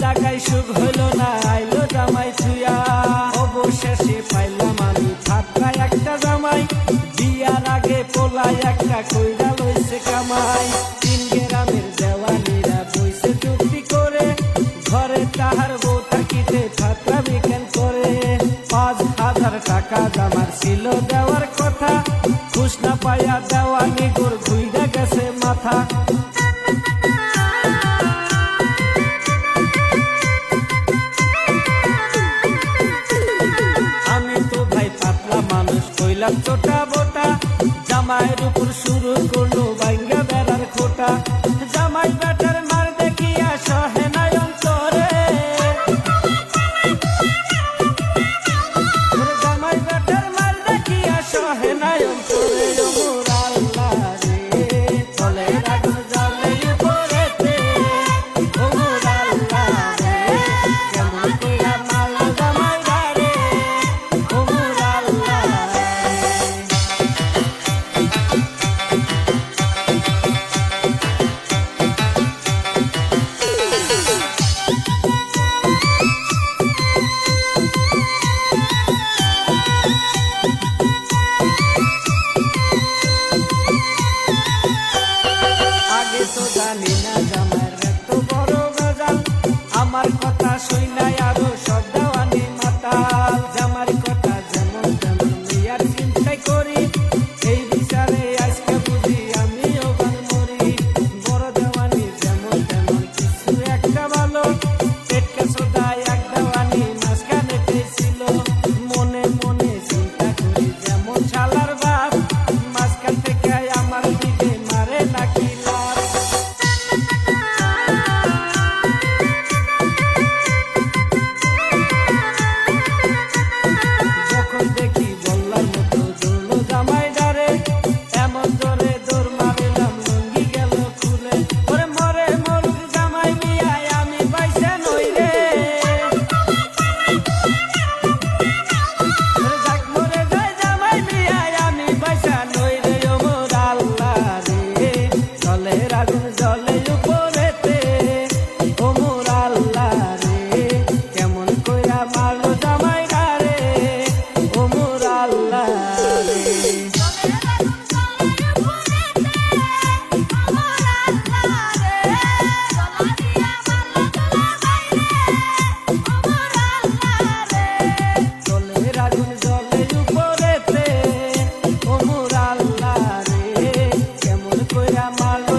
জায়গায় সুখ হইল না, আইলো জামাই ছুয়া। অবশেষে পাইলাম আমি ফাতরা একটা জামাই, বিয়ার আগে পোলাই একটা কইরা লইছে কামাই। 3 গ্রামের দেওয়ানিরা বইছে চুক্তি করে, ঘরে তাহার বউ থাকিতে ফাতরা বিকেল করে। 5,000 টাকা জামার ছিল দেওয়ার কথা, খুশ না পাইয়া দেওয়ানি গোর ঘুইরা গেছে মাথা। ছোটা বোটা জামাইয়ের উপর শুরু করলো বাইঙ্গা বেড়ার খোটা। জামাই বেটার মার দেখিয়া সহে নাই অন্তরে, জামাই বেটার মার দেখিয়া সহে নাই অন্তরে। ওমর আল্লাহ রে চলে আগুন জ্বলে উপরেতে, ওমর আল্লাহ রে কেমন কইরা মাল জামাই রে, ওমর আল্লাহ। আগে তো জানি না জামাইয়ের এত বড় গজাল, আমার কথা শুইনাই আরো সব দেওয়ানি মাতাল। জামার কথা যেমন তেমন মিয়ার চিন্তাই করি, এই বিচারে আজকে বুঝি আমিও গান মরি। বড় দেওয়ানি যেমন তেমন কিছু একটা ভালো, পেটকে সোদায় এক দেওয়ানি মাঝখানে পেয়েছিল। মনে মনে চিন্তা করি যেমন শালার বাপ, মাঝখান থেকে আমার দিকে মারে নাকি লাভ। যখন দেখি বললার মতো দৌড়লো জামাই ডারে, এমন জোরে দৌড় মারিলাম লুঙ্গি গেল খুলে। ওরে মরে মরুক জামাই মিয়ায় আমি পাইছে নই রে, যাক মরে যায় জামাই মিয়ায় আমি পাইছে নই রে। ওমর আল্লাহ রে চলে আগুন জ্বলে উপরেতে, ওমর আল্লাহ রে কেমন কইরা মারলো জামাই রে, ওমর আল্লাহ রে। চলে আগুন জ্বলে উপরেতে, ওমর আল্লাহ রে কেমন কইরা মারলো